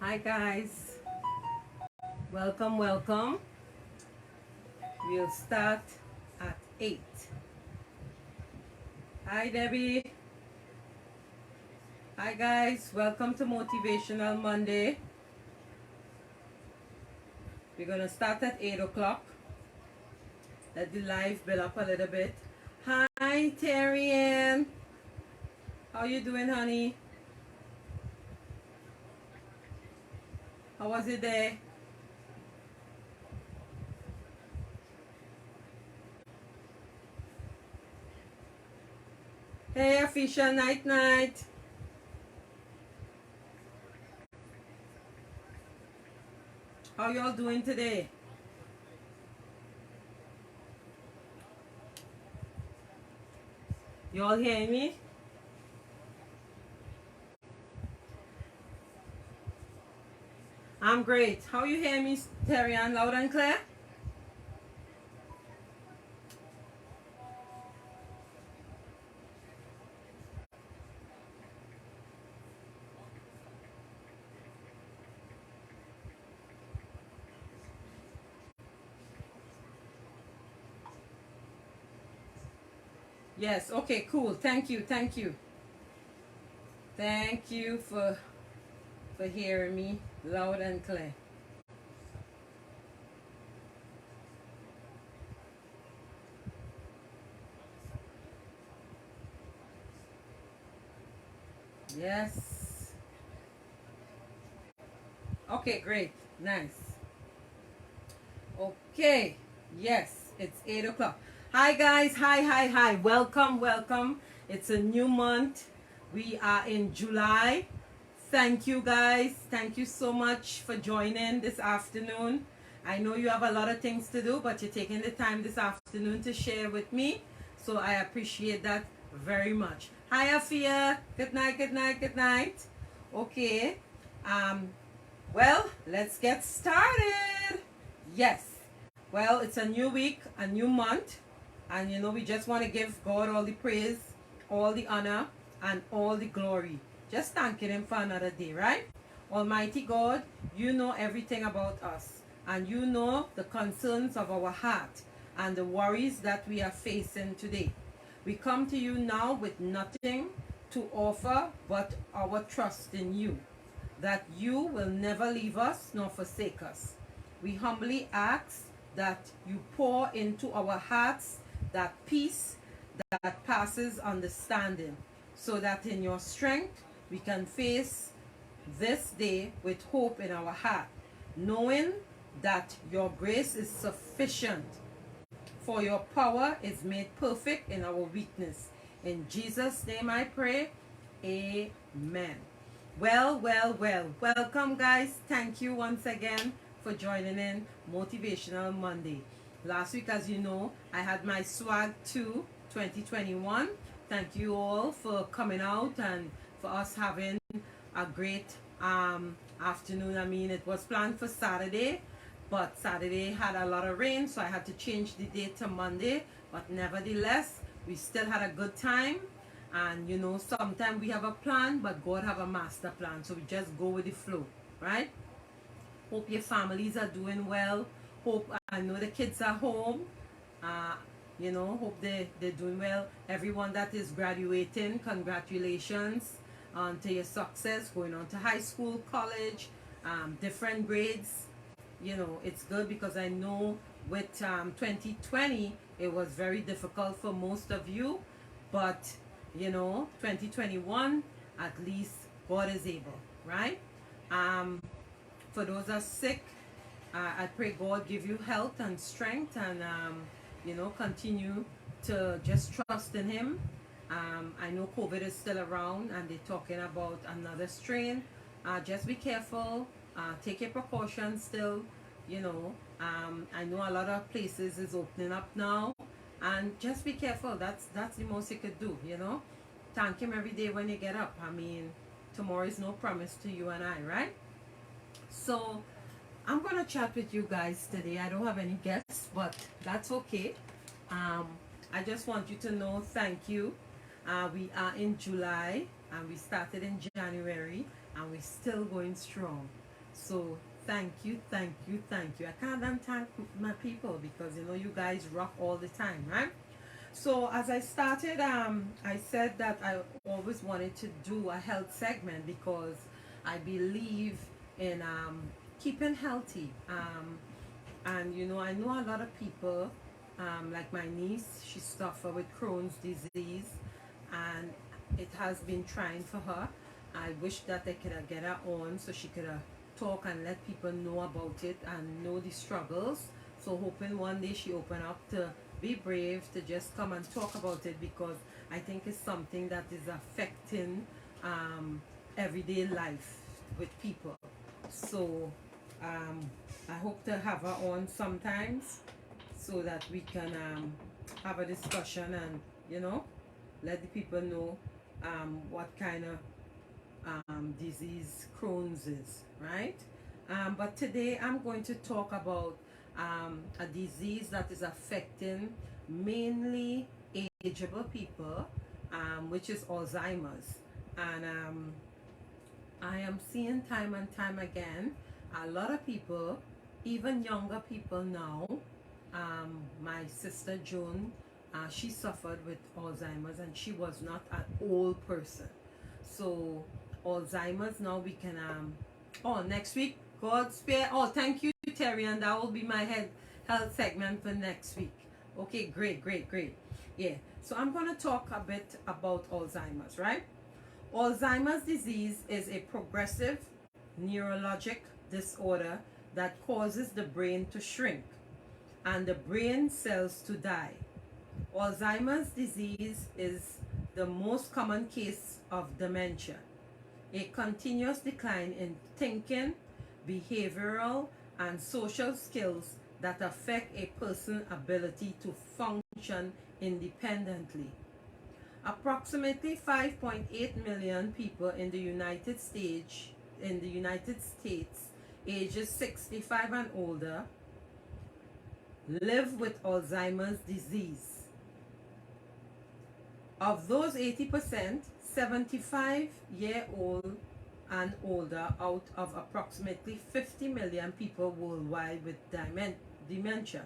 Hi guys, welcome. We'll start at 8. Hi Debbie. Hi guys, welcome to Motivational Monday. We're gonna start at 8 o'clock. Let the live build up a little bit. Hi Terry Ann. How you doing, honey? How was your day? Hey Afisha, night. How y'all doing today? Y'all hearing me? I'm great. How you hearing me, Terry Ann, loud and clear? Yes, okay, cool. Thank you. Thank you for hearing me loud and clear. Yes. Okay, great. Nice. Okay. Yes, it's 8 o'clock. Hi guys. Hi. Welcome. It's a new month. We are in July. Thank you guys. Thank you so much for joining this afternoon. I know you have a lot of things to do, but you're taking the time this afternoon to share with me. So I appreciate that very much. Hi Afia. Good night. Okay. Um, well, let's get started. Yes. Well, it's a new week, a new month, and we just want to give God all the praise, all the honor, and all the glory. Just thanking Him for another day, right? Almighty God, you know everything about us, and you know the concerns of our heart and the worries that we are facing today. We come to you now with nothing to offer but our trust in you, that you will never leave us nor forsake us. We humbly ask that you pour into our hearts that peace that passes understanding, so that in your strength we can face this day with hope in our heart, knowing that your grace is sufficient, for your power is made perfect in our weakness. In Jesus' name I pray. Amen. Well. Welcome, guys. Thank you once again for joining in Motivational Monday. Last week, as you know, I had my swag 2021. Thank you all for coming out and for us having a great afternoon. I mean, it was planned for Saturday, but Saturday had a lot of rain, so I had to change the date to Monday. But nevertheless, we still had a good time. And sometimes we have a plan, but God have a master plan. So we just go with the flow, right? Hope your families are doing well. Hope, I know the kids are home. Uh, hope they're doing well. Everyone that is graduating, congratulations on to your success, going on to high school, college, different grades. It's good, because I know with 2020, it was very difficult for most of you. But 2021, at least God is able, right? For those that are sick, I pray God give you health and strength, and continue to just trust in Him. I know COVID is still around, and they're talking about another strain. Just be careful. Take your precautions still. I know a lot of places is opening up now, and just be careful. That's the most you could do. Thank Him every day when you get up. I mean, tomorrow is no promise to you and I, right? So I'm gonna chat with you guys today. I don't have any guests, but that's okay. I just want you to know, thank you. We are in July, and we started in January, and we're still going strong. So thank you, thank you, thank you. I can't thank my people because you guys rock all the time, right? So as I started, I said that I always wanted to do a health segment because I believe in keeping healthy. And I know a lot of people, like my niece, she suffered with Crohn's disease, and it has been trying for her. I wish that I could get her on so she could talk and let people know about it and know the struggles. So hoping one day she open up to be brave to just come and talk about it, because I think it's something that is affecting everyday life with people. So um, I hope to have her on sometimes so that we can have a discussion and let the people know what kind of disease Crohn's is, right? But today I'm going to talk about a disease that is affecting mainly ageable people, which is Alzheimer's. And I am seeing time and time again a lot of people, even younger people now. My sister Joan, she suffered with Alzheimer's, and she was not an old person. So Alzheimer's now we can next week, God spare. Oh, thank you, Terry, and that will be my health segment for next week. Okay, great, great, great. Yeah. So I'm gonna talk a bit about Alzheimer's, right? Alzheimer's disease is a progressive neurologic disorder that causes the brain to shrink and the brain cells to die. Alzheimer's disease is the most common case of dementia, a continuous decline in thinking, behavioral, and social skills that affect a person's ability to function independently. Approximately 5.8 million people in the United States, ages 65 and older, live with Alzheimer's disease. Of those 80%, 75-year-old and older out of approximately 50 million people worldwide with dementia.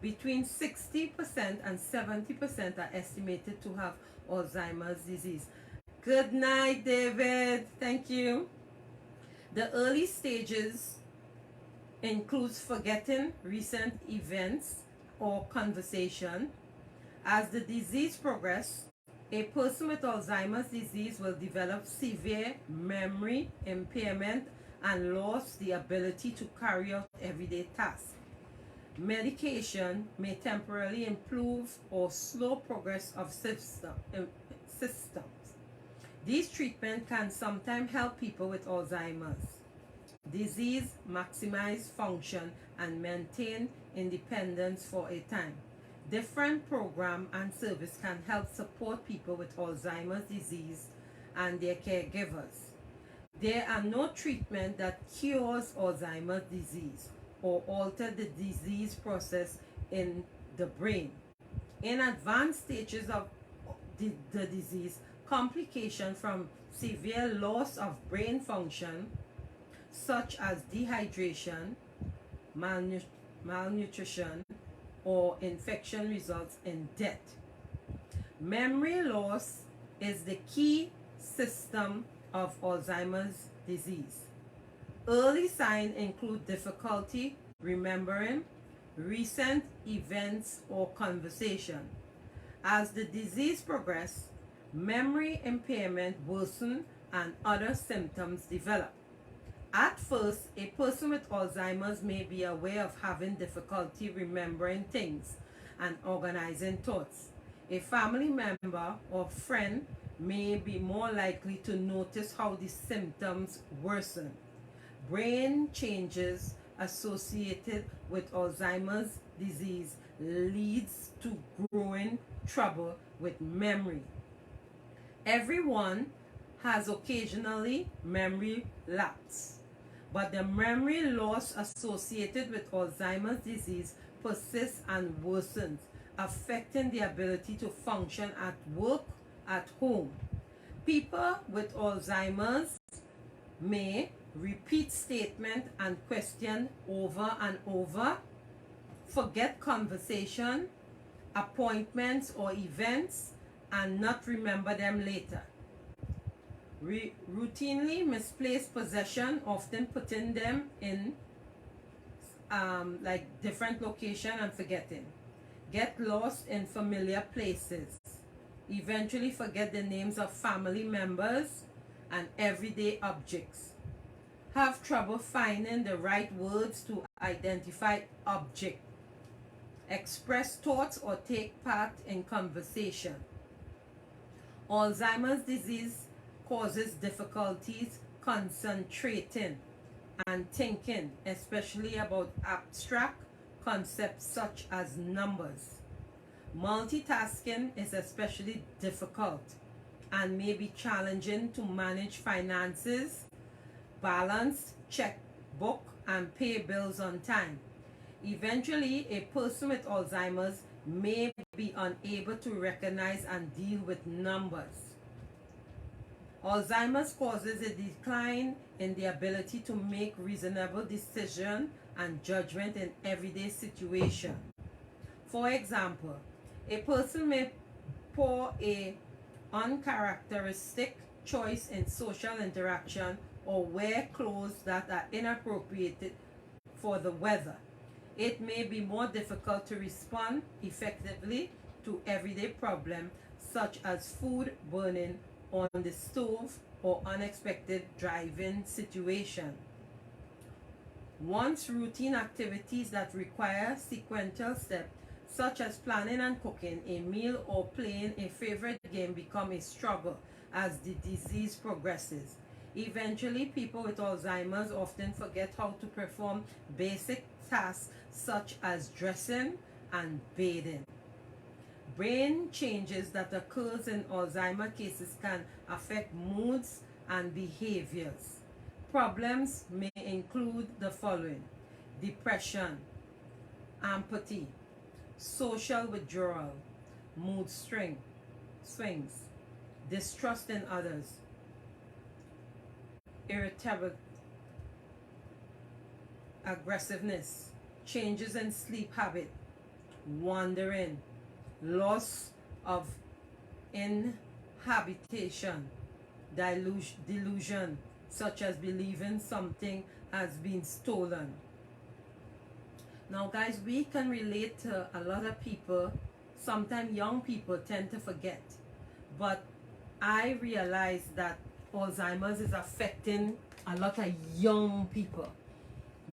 Between 60% and 70% are estimated to have Alzheimer's disease. Good night, David. Thank you. The early stages includes forgetting recent events or conversation. As the disease progresses, a person with Alzheimer's disease will develop severe memory impairment and lose the ability to carry out everyday tasks. Medication may temporarily improve or slow progress of systems. These treatments can sometimes help people with Alzheimer's disease maximize function and maintain independence for a time. Different program and service can help support people with Alzheimer's disease and their caregivers. There are no treatment that cures Alzheimer's disease or alter the disease process in the brain. In advanced stages of the disease, complications from severe loss of brain function, such as dehydration, malnutrition, or infection results in death. Memory loss is the key symptom of Alzheimer's disease. Early signs include difficulty remembering recent events or conversation. As the disease progresses, memory impairment worsens and other symptoms develop. At first, a person with Alzheimer's may be aware of having difficulty remembering things and organizing thoughts. A family member or friend may be more likely to notice how the symptoms worsen. Brain changes associated with Alzheimer's disease leads to growing trouble with memory. Everyone has occasionally memory lapse, but the memory loss associated with Alzheimer's disease persists and worsens, affecting the ability to function at work, at home. People with Alzheimer's may repeat statement and question over and over, forget conversation, appointments or events, and not remember them later. Routinely misplace possession, often putting them in like different location and forgetting. Get lost in familiar places. Eventually forget the names of family members and everyday objects. Have trouble finding the right words to identify object. Express thoughts or take part in conversation. Alzheimer's disease causes difficulties concentrating and thinking, especially about abstract concepts such as numbers. Multitasking is especially difficult and may be challenging to manage finances, balance checkbook, and pay bills on time. Eventually, a person with Alzheimer's may be unable to recognize and deal with numbers. Alzheimer's causes a decline in the ability to make reasonable decisions and judgment in everyday situations. For example, a person may pour a uncharacteristic choice in social interaction or wear clothes that are inappropriate for the weather. It may be more difficult to respond effectively to everyday problems such as food burning on the stove or unexpected driving situation. Once routine activities that require sequential steps such as planning and cooking a meal or playing a favorite game become a struggle as the disease progresses. Eventually, people with Alzheimer's often forget how to perform basic tasks such as dressing and bathing. Brain changes that occurs in Alzheimer cases can affect moods and behaviors. Problems may include the following: depression, apathy, social withdrawal, mood swings, distrust in others, irritability, aggressiveness, changes in sleep habit, wandering, loss of inhabitation, delusion, such as believing something has been stolen. Now guys, we can relate to a lot of people. Sometimes young people tend to forget, but I realize that Alzheimer's is affecting a lot of young people,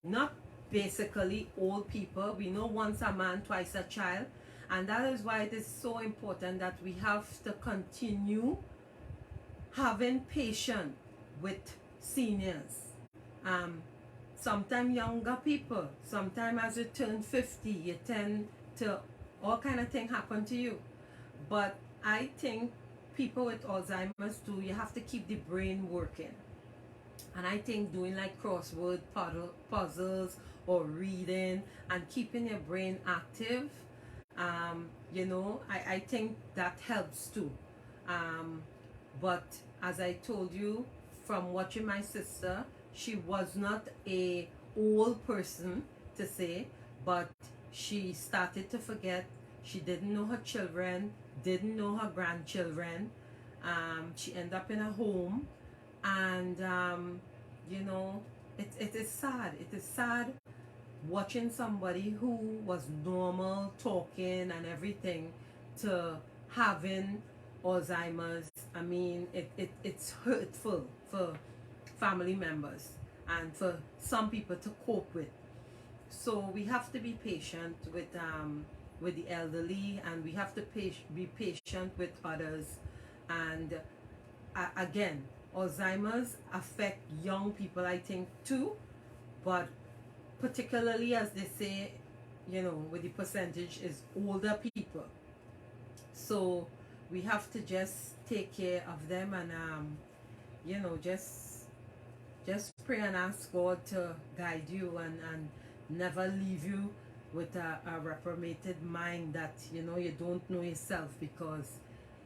not basically old people. We know once a man, twice a child, and that is why it is so important that we have to continue having patience with seniors. Sometimes younger people, sometimes as you turn 50, you tend to, all kind of thing happen to you. But I think people with Alzheimer's too, you have to keep the brain working. And I think doing like crossword puzzles or reading and keeping your brain active, I think that helps too. But as I told you, from watching my sister, she was not a old person to say, but she started to forget. She didn't know her children, didn't know her grandchildren. She ended up in a home, and it is sad. It is sad watching somebody who was normal, talking and everything, to having Alzheimer's. I mean, it's hurtful for family members and for some people to cope with. So we have to be patient with the elderly, and we have to be patient with others. And again, Alzheimer's affect young people, I think, too, but particularly, as they say, with the percentage, is older people. So we have to just take care of them, and just pray and ask God to guide you and never leave you with a reprobated mind that you don't know yourself, because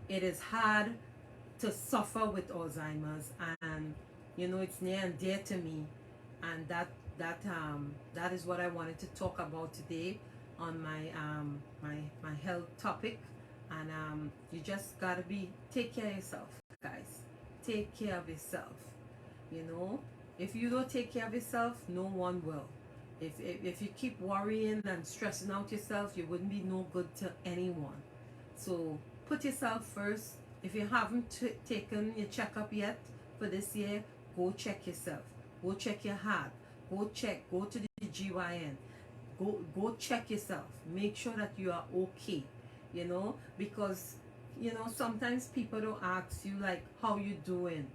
it is hard to suffer with Alzheimer's, and you know, it's near and dear to me, and that is what I wanted to talk about today on my health topic. And you just gotta take care of yourself, guys. Take care of yourself. You know, if you don't take care of yourself, no one will. If you keep worrying and stressing out yourself, you wouldn't be no good to anyone. So put yourself first. If you haven't taken your checkup yet for this year, go check yourself. Go check your heart. Go to the GYN. Go check yourself. Make sure that you are okay. You know, because you know sometimes people don't ask you like how you doing,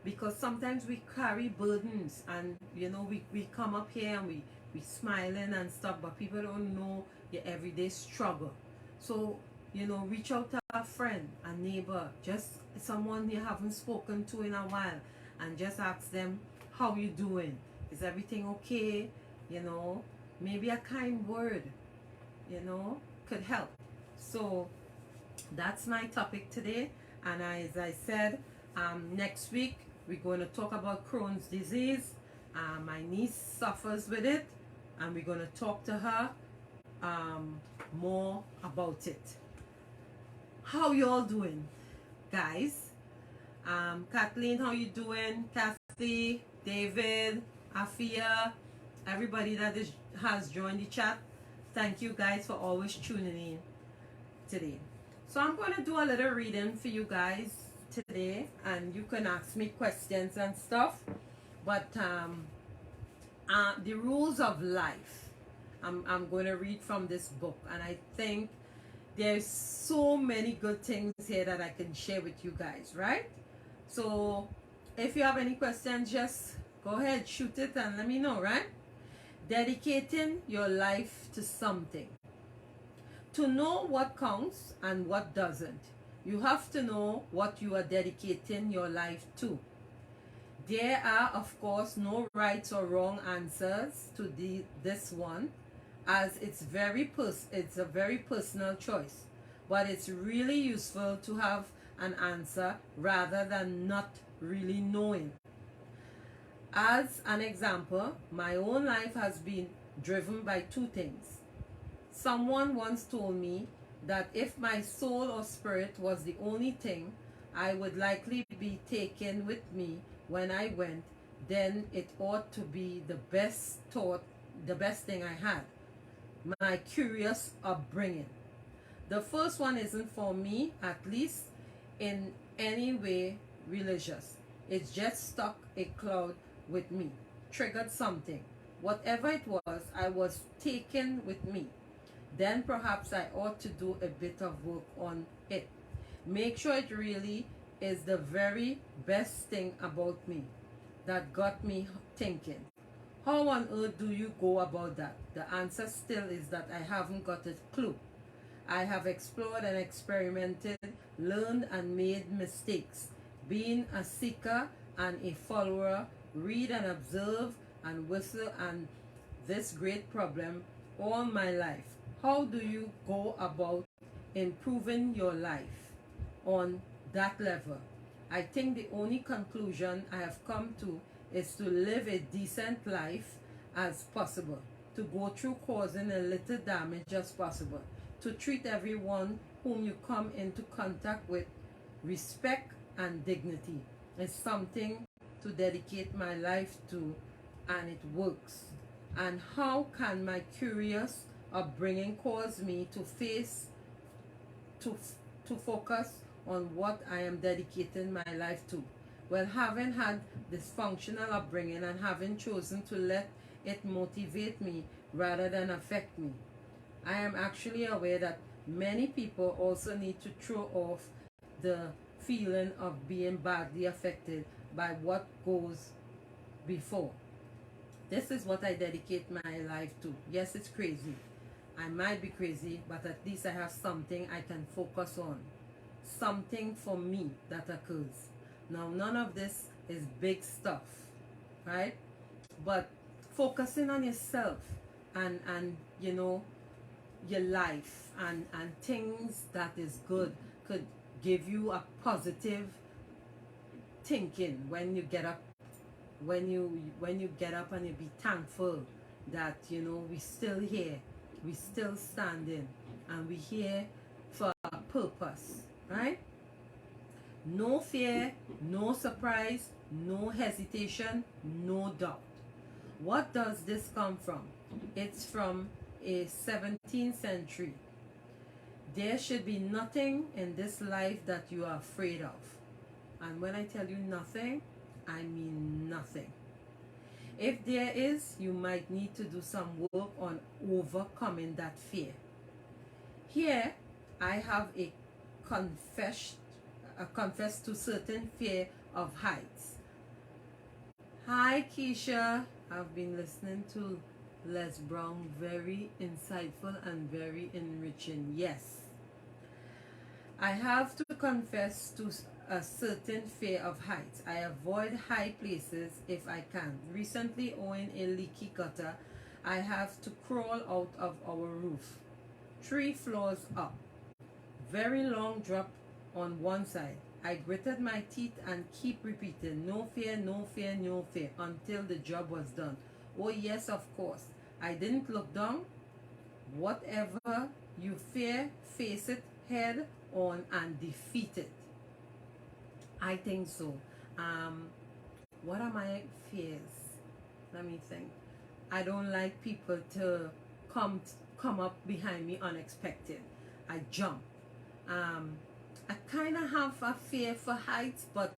because sometimes we carry burdens, and you know we come up here and we smiling and stuff, but people don't know your everyday struggle. So you know, reach out to a friend, a neighbor, just someone you haven't spoken to in a while, and just ask them how you doing. Is everything okay? You know, maybe a kind word, you know, could help. So that's my topic today. And as I said, next week we're going to talk about Crohn's disease. My niece suffers with it, and we're going to talk to her more about it. How you all doing, guys? Kathleen, how you doing? Kathy, David, Afia, everybody that has joined the chat. Thank you guys for always tuning in today. So I'm going to do a little reading for you guys today, and you can ask me questions and stuff. But the rules of life, I'm going to read from this book, and I think there's so many good things here that I can share with you guys, right? So if you have any questions, just go ahead, shoot it and let me know, right? Dedicating your life to something. To know what counts and what doesn't, you have to know what you are dedicating your life to. There are, of course, no right or wrong answers to this one, as it's a very personal choice. But it's really useful to have an answer rather than not really knowing. As an example, my own life has been driven by two things. Someone once told me that if my soul or spirit was the only thing I would likely be taken with me when I went, then it ought to be the best thing I had. My curious upbringing. The first one isn't for me, at least in any way religious. It's just stuck a cloud with me, triggered something. Whatever it was, I was taken with me. Then perhaps I ought to do a bit of work on it. Make sure it really is the very best thing about me that got me thinking. How on earth do you go about that? The answer still is that I haven't got a clue. I have explored and experimented, learned and made mistakes. Being a seeker and a follower, read and observe and whistle and this great problem all my life. How do you go about improving your life on that level? I think the only conclusion I have come to is to live a decent life as possible, to go through causing a little damage as possible, to treat everyone whom you come into contact with respect and dignity. It's something to dedicate my life to, and it works. And how can my curious upbringing cause me to focus on what I am dedicating my life to? Well, having had dysfunctional upbringing and having chosen to let it motivate me rather than affect me, I am actually aware that many people also need to throw off the feeling of being badly affected by what goes before. This is what I dedicate my life to. Yes, it's crazy. I might be crazy, but at least I have something I can focus on. Something for me that occurs. Now, none of this is big stuff, right? But focusing on yourself and you know, your life and things that is good could give you a positive thinking when you get up when you get up and you be thankful that we still here, we still standing, and we here for a purpose, right? No fear, no surprise, no hesitation, no doubt. What does this come from? It's from a 17th century. There should be nothing in this life that you are afraid of. And when I tell you nothing, I mean nothing. If there is, you might need to do some work on overcoming that fear. Here, I have confess to certain fear of heights. Hi Keisha, I've been listening to Les Brown, very insightful and very enriching. Yes, I have to confess to a certain fear of heights. I avoid high places if I can. Recently, owing a leaky gutter, I have to crawl out of our roof, 3 floors up. Very long drop on one side. I gritted my teeth and keep repeating, no fear, no fear, no fear, until the job was done. Oh yes, of course. I didn't look down. Whatever you fear, face it head on and defeat it. I think so. What are my fears? Let me think. I don't like people to come up behind me unexpected. I jump. I kind of have a fear for heights, but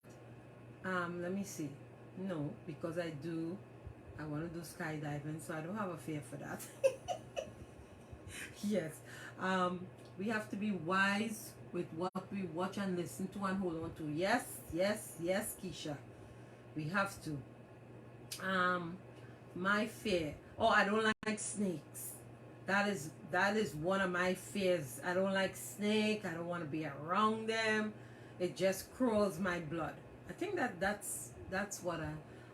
let me see. No, because I want to do skydiving, so I don't have a fear for that. Yes. We have to be wise with what we watch and listen to and hold on to. Yes, yes, yes, Keisha. We have to. My fear. Oh, I don't like snakes. That is one of my fears. I don't like snake. I don't want to be around them. It just crawls my blood. I think that's what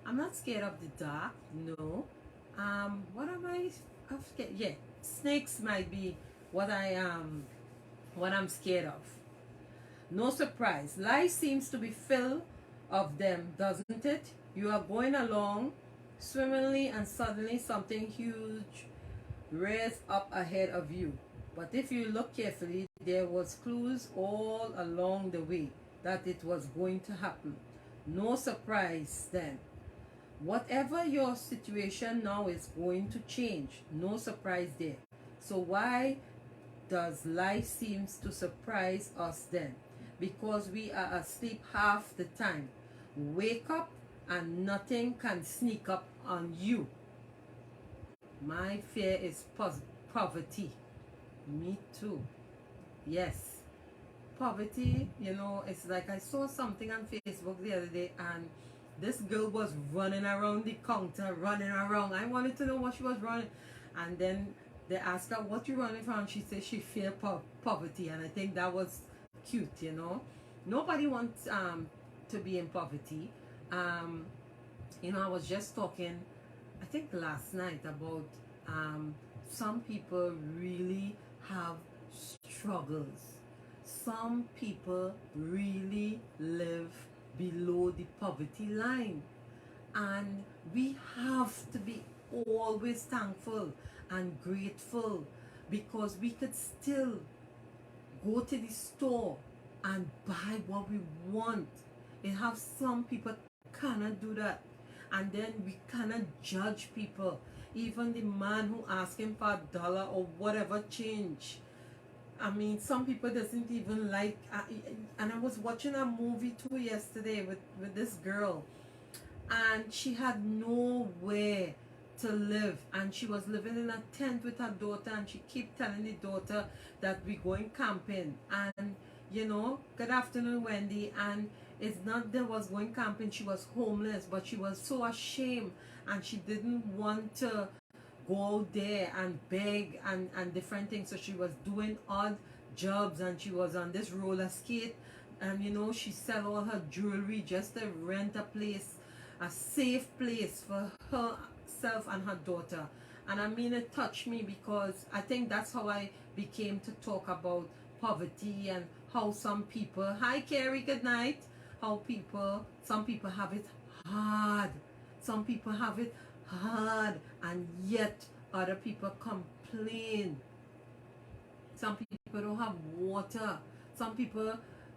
I'm not scared of the dark. No. What am I? I'm scared. Yeah, snakes might be what I'm scared of. No surprise. Life seems to be filled of them, doesn't it? You are going along swimmingly and suddenly something huge rears up ahead of you. But if you look carefully, there was clues all along the way that it was going to happen. No surprise then. Whatever your situation now is going to change. No surprise there. So why does life seems to surprise us then? Because we are asleep half the time. Wake up and nothing can sneak up on you. My fear is poverty. Me too. Yes. Poverty, it's like I saw something on Facebook the other day, and this girl was running around the counter, running around. I wanted to know what she was running. And then they asked her, what you running from? She said she feared poverty. And I think that was cute, Nobody wants to be in poverty. I was just talking, I think last night, about some people really have struggles. Some people really live below the poverty line. And we have to be always thankful and grateful, because we could still go to the store and buy what we want. And have some people cannot do that. And then we cannot judge people. Even the man who asked him for $1 or whatever change. I mean, some people doesn't even like. And I was watching a movie too yesterday with this girl, and she had nowhere to live, and she was living in a tent with her daughter, and she kept telling the daughter that we're going camping, and good afternoon, Wendy. And it's not that was going camping, she was homeless, but she was so ashamed, and she didn't want to go out there and beg and different things. So she was doing odd jobs, and she was on this roller skate, and she sell all her jewelry just to rent a place, a safe place for herself and her daughter. And I mean, it touched me, because I think that's how I became to talk about poverty, and how some people, hi Carrie, good night, how some people have it hard. Some people have it hard, and yet other people complain. Some people don't have water. Some people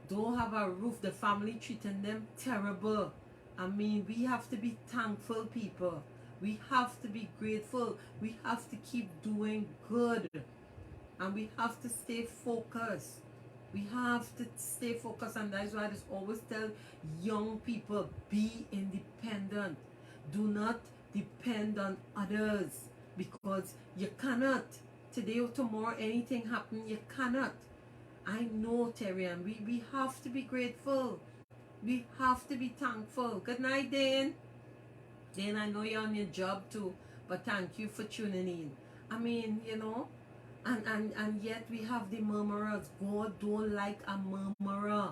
don't have a roof. The family treating them terrible. I mean, we have to be thankful, people. We have to be grateful. We have to keep doing good. And we have to stay focused. We have to stay focused, and that's why I just always tell young people, be independent. Do not depend on others, because you cannot. Today or tomorrow, anything happen, you cannot. I know, Terry, and we have to be grateful. We have to be thankful. Good night, Dane. Dane, I know you're on your job too, but thank you for tuning in. I mean, you know, and yet we have the murmurers. God don't like a murmurer.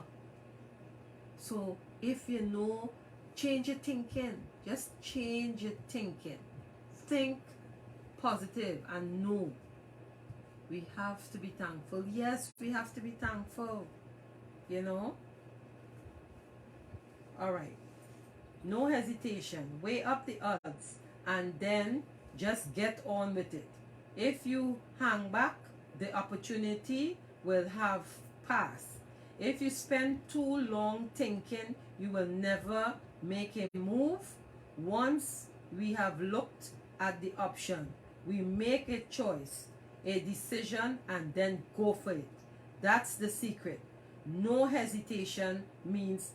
So if you know, change your thinking. Just change your thinking. Think positive and know. We have to be thankful. Yes, we have to be thankful. You know? Alright. No hesitation. Weigh up the odds and then just get on with it. If you hang back, the opportunity will have passed. If you spend too long thinking, you will never make a move. Once we have looked at the option, we make a choice, a decision, and then go for it. That's the secret. No hesitation means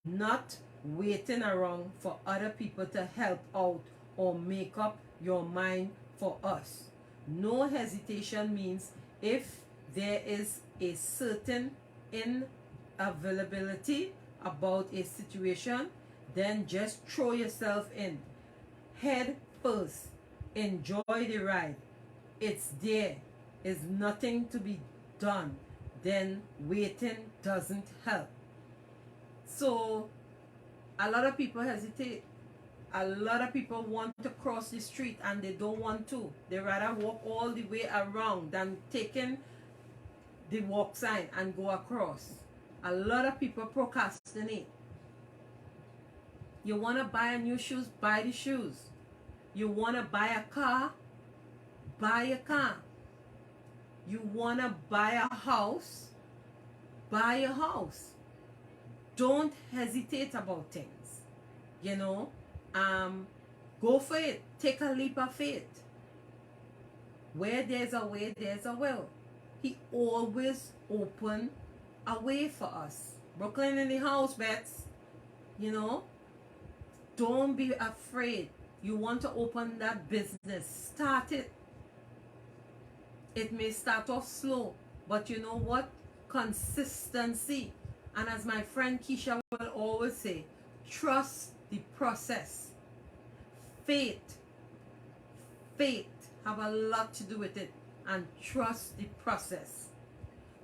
not waiting around for other people to help out or make up your mind for us. No hesitation means if there is a certain inavailability about a situation, then just throw yourself in. Head first. Enjoy the ride. It's there. Is nothing to be done. Then waiting doesn't help. So a lot of people hesitate. A lot of people want to cross the street and they don't want to. They rather walk all the way around than taking the walk sign and go across. A lot of people procrastinate. You want to buy a new shoes? Buy the shoes. You want to buy a car? Buy a car. You want to buy a house? Buy a house. Don't hesitate about things. You know? Go for it. Take a leap of faith. Where there's a way, there's a will. He always open a way for us. Brooklyn in the house, Bets. You know? Don't be afraid. You want to open that business. Start it. It may start off slow, but you know what? Consistency. And as my friend Keisha will always say, trust the process. Faith have a lot to do with it, and trust the process.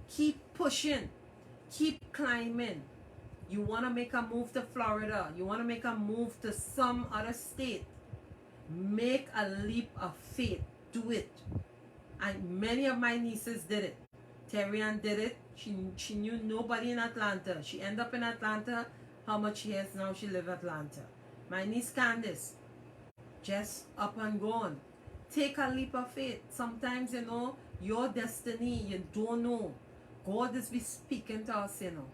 Keep pushing, keep climbing. You want to make a move to Florida, you want to make a move to some other state, make a leap of faith. Do it. And many of my nieces did it. Terrian did it. She knew nobody in Atlanta. She ended up in Atlanta. How much years now she live in Atlanta? My niece Candice, just up and gone. Take a leap of faith. Sometimes, you know, your destiny, you don't know. God is be speaking to us, you know.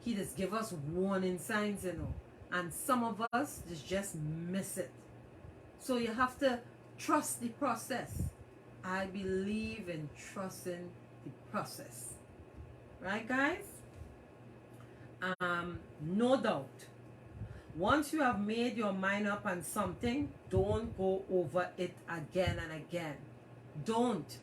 He just give us warning signs, you know. And some of us just miss it. So you have to trust the process. I believe in trusting the process. Right, guys? No doubt. Once you have made your mind up on something, don't go over it again and again. Don't.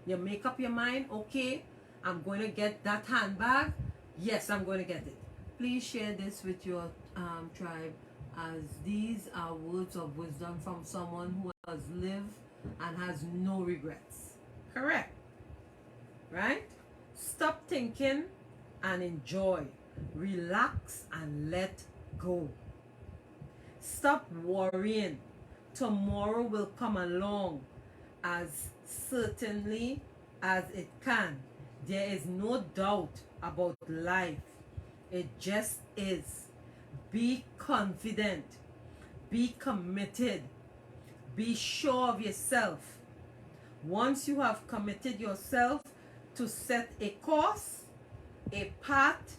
You make up your mind, okay, I'm going to get that handbag. Yes, I'm going to get it. Please share this with your tribe, as these are words of wisdom from someone who has lived and has no regrets. Correct. Right? Stop thinking and enjoy. Relax and let go. Stop worrying. Tomorrow will come along as certainly as it can. There is no doubt about life. It just is. Be confident. Be committed. Be sure of yourself. Once you have committed yourself to set a course, a path,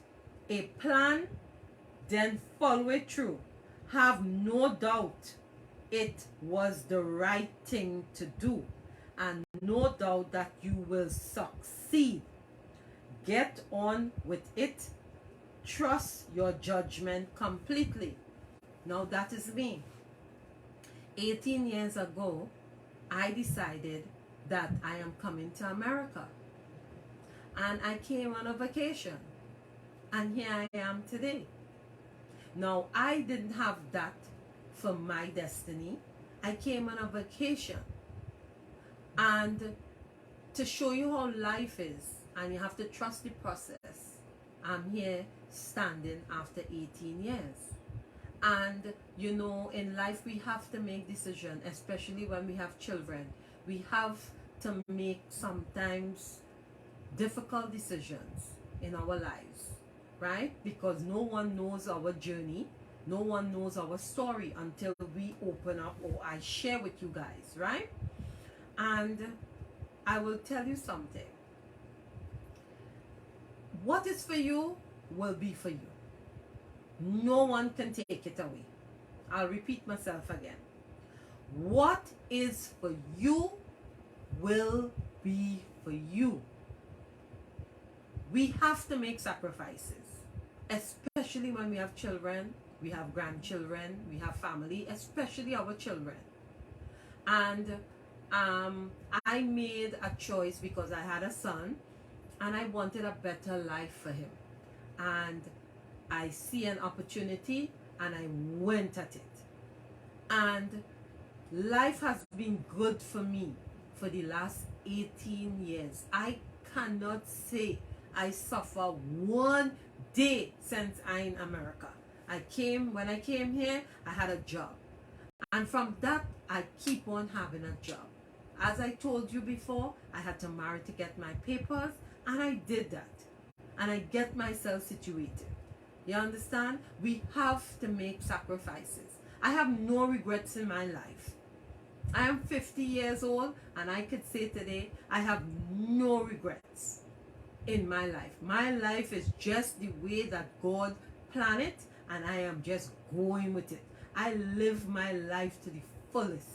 a plan, then follow it through. Have no doubt it was the right thing to do, and no doubt that you will succeed. Get on with it. Trust your judgment completely. Now that is me. 18 years ago, I decided that I am coming to America. And I came on a vacation. And here I am today. Now, I didn't have that for my destiny. I came on a vacation. And to show you how life is, and you have to trust the process, I'm here standing after 18 years. And you know, in life we have to make decisions, especially when we have children. We have to make sometimes difficult decisions in our lives, right? Because no one knows our journey, no one knows our story until we open up or I share with you guys, right? And I will tell you something. What is for you will be for you. No one can take it away. I'll repeat myself again. What is for you will be for you. We have to make sacrifices, especially when we have children, we have grandchildren, we have family, especially our children. And I made a choice because I had a son and I wanted a better life for him. And I see an opportunity and I went at it. And life has been good for me for the last 18 years. I cannot say I suffer one day since I'm in America. When I came here, I had a job. And from that, I keep on having a job. As I told you before, I had to marry to get my papers, and I did that. And I get myself situated. You understand? We have to make sacrifices. I have no regrets in my life. I am 50 years old, and I could say today, I have no regrets in my life. My life is just the way that God planned it, and I am just going with it. I live my life to the fullest.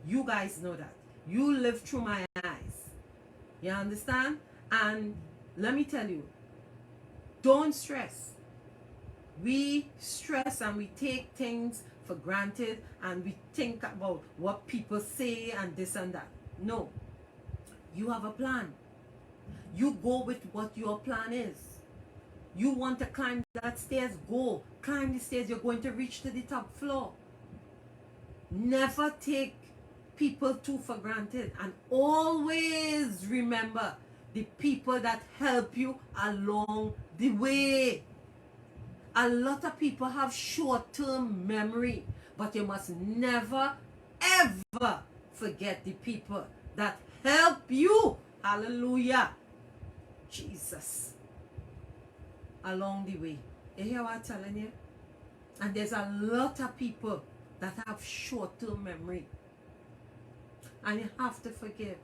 You guys know that. You live through my eyes. You understand? And let me tell you, don't stress. We stress and we take things for granted and we think about what people say and this and that. No. You have a plan. You go with what your plan is. You want to climb that stairs, go. Climb the stairs, you're going to reach to the top floor. Never take people too for granted. And always remember the people that help you along the way. A lot of people have short-term memory, but you must never, ever forget the people that help you. Hallelujah. Jesus. Along the way. You hear what I'm telling you? And there's a lot of people that have short-term memory. And you have to forgive.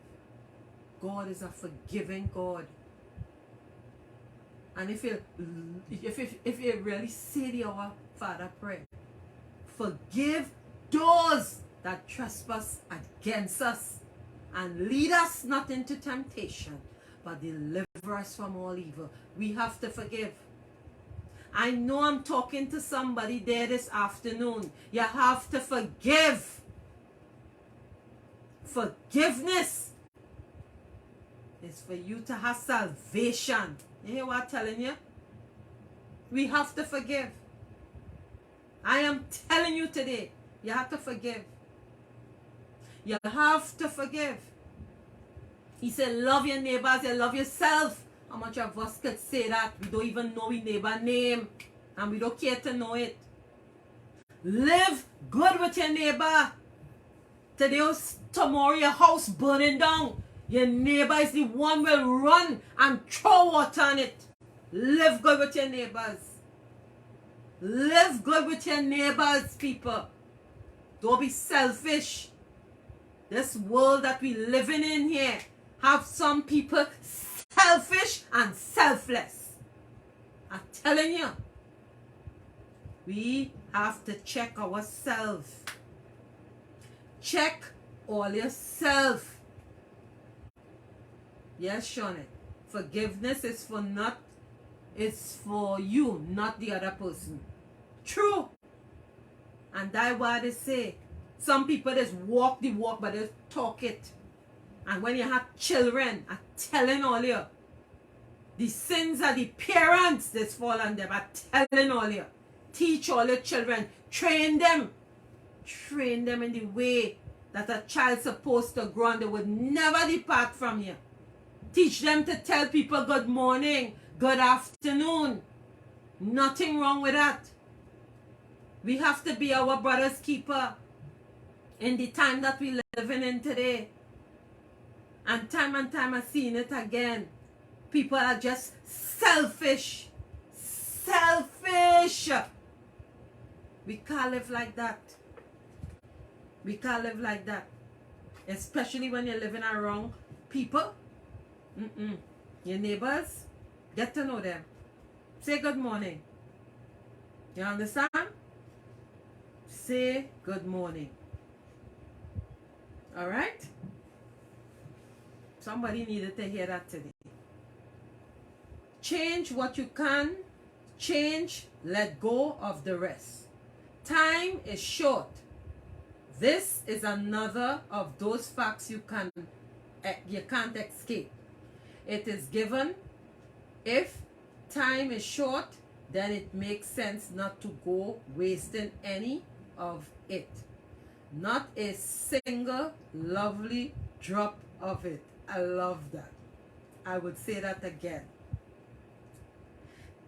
God is a forgiving God. And if you really say the Our Father prayer, forgive those that trespass against us, and lead us not into temptation, but deliver us from all evil. We have to forgive. I know I'm talking to somebody there this afternoon. You have to forgive. Forgiveness is for you to have salvation. You hear what I'm telling you? We have to forgive. I am telling you today, you have to forgive. You have to forgive. He said, love your neighbors, you love yourself. How much of us could say that? We don't even know our neighbor's name. And we don't care to know it. Live good with your neighbor. Today or tomorrow your house burning down. Your neighbor is the one will run and throw water on it. Live good with your neighbors. Live good with your neighbors, people. Don't be selfish. This world that we living in here have some people selfish and selfless. I'm telling you. We have to check ourselves. Check all yourself. Yes, Shawnee. Forgiveness is for you, not the other person. True. And that's why they say some people just walk the walk, but they talk it. And when you have children, I'm telling all you, the sins of the parents that fall on them. I'm telling all you. Teach all your children. Train them. Train them in the way that a child's supposed to grow, and they would never depart from you. Teach them to tell people good morning, good afternoon. Nothing wrong with that. We have to be our brother's keeper in the time that we living in today. And time I've seen it again. People are just selfish. Selfish. We can't live like that. We can't live like that. Especially when you're living around people. Your neighbors, get to know them. Say good morning. You understand? Say good morning. Alright? Somebody needed to hear that today. Change what you can. Change, let go of the rest. Time is short. This is another of those facts you can't escape. It is given. If time is short, then it makes sense not to go wasting any of it. Not a single lovely drop of it. I love that. I would say that again.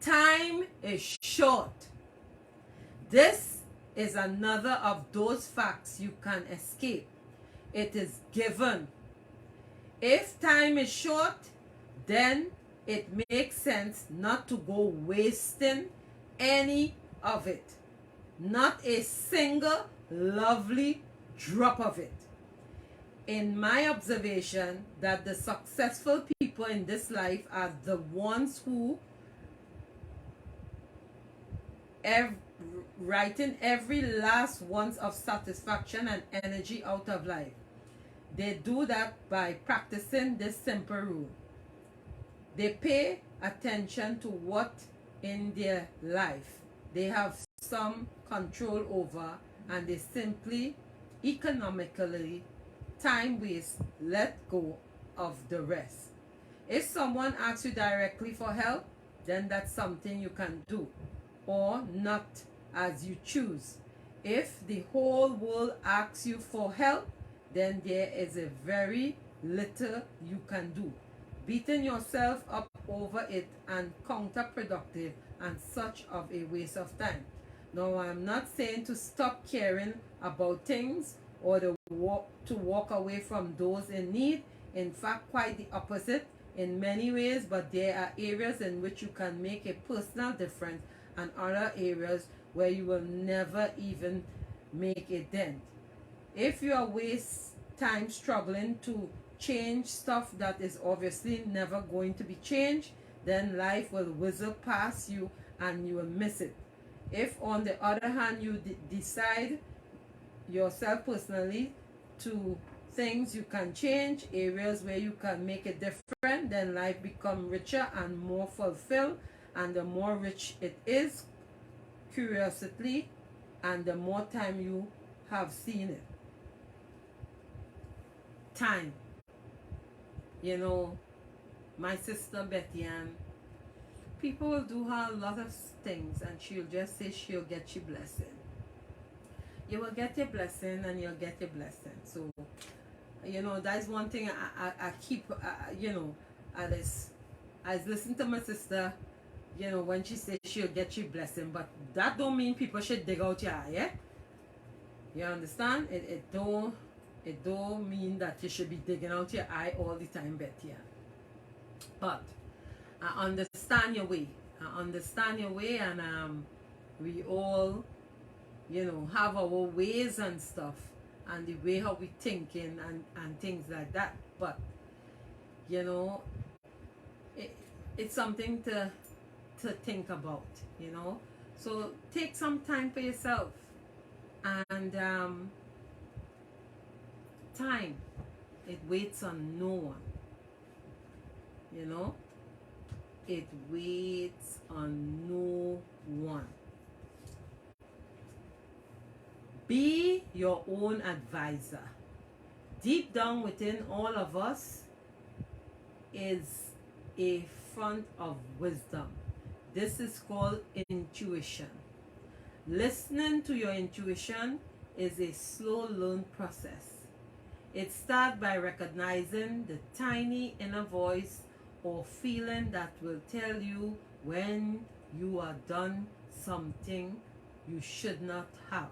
Time is short. This is another of those facts you can escape. It is given. If time is short, then it makes sense not to go wasting any of it. Not a single lovely drop of it. In my observation, that the successful people in this life are the ones who writing every last ounce of satisfaction and energy out of life. They do that by practicing this simple rule. They pay attention to what in their life they have some control over, and they simply, economically, time waste, let go of the rest. If someone asks you directly for help, then that's something you can do, or not, as you choose. If the whole world asks you for help, then there is a very little you can do. Beating yourself up over it and counterproductive and such of a waste of time. Now, I'm not saying to stop caring about things or to walk away from those in need. In fact, quite the opposite in many ways, but there are areas in which you can make a personal difference and other areas where you will never even make a dent. If you are waste time struggling to change stuff that is obviously never going to be changed, then life will whizzle past you and you will miss it. If on the other hand you decide yourself personally to things you can change, areas where you can make it different, then life become richer and more fulfilled. And the more rich it is, curiosity, and the more time you have seen it. Time. You know, my sister Betty Ann, people will do her a lot of things and she'll just say she'll get your blessing. You will get your blessing and you'll get your blessing. So, you know, that's one thing I keep, you know, I listen to my sister, you know, when she says she'll get your blessing, but that don't mean people should dig out your eye, yeah? You understand? It don't mean that you should be digging out your eye all the time, Betty. But I understand your way. I understand your way, and we all have our ways and stuff, and the way how we thinking and things like that. But you know, it's something to think about. So take some time for yourself, and time, it waits on no one. It waits on no one. Be your own advisor. Deep down within all of us is a font of wisdom. This is called intuition. Listening to your intuition is a slow learned process. It starts by recognizing the tiny inner voice or feeling that will tell you when you are done something you should not have.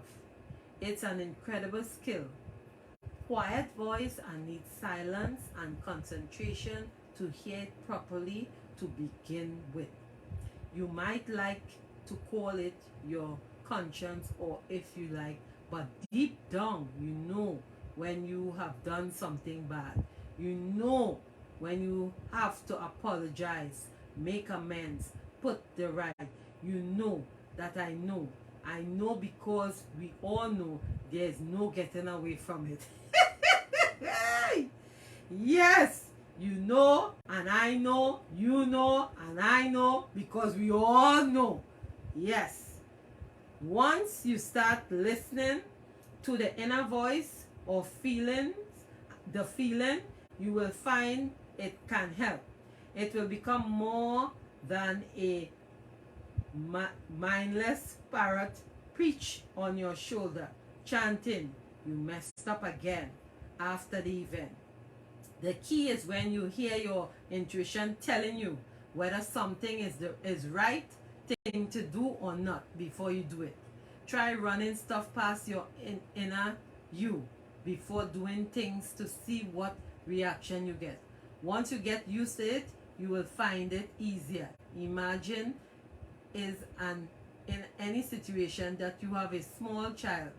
It's an incredible skill. Quiet voice and needs silence and concentration to hear it properly to begin with. You might like to call it your conscience, or if you like, but deep down you know when you have done something bad. You know when you have to apologize, make amends, put the right. You know that I know because we all know there's no getting away from it. Yes, you know, and I know, you know, and I know, because we all know. Yes. Once you start listening to the inner voice or feeling, you will find it can help. It will become more than a mindless parrot preach on your shoulder, chanting, "You messed up again," after the event. The key is when you hear your intuition telling you whether something is right thing to do or not before you do it. Try running stuff past your inner you before doing things to see what reaction you get. Once you get used to it, you will find it easier. Imagine in any situation that you have a small child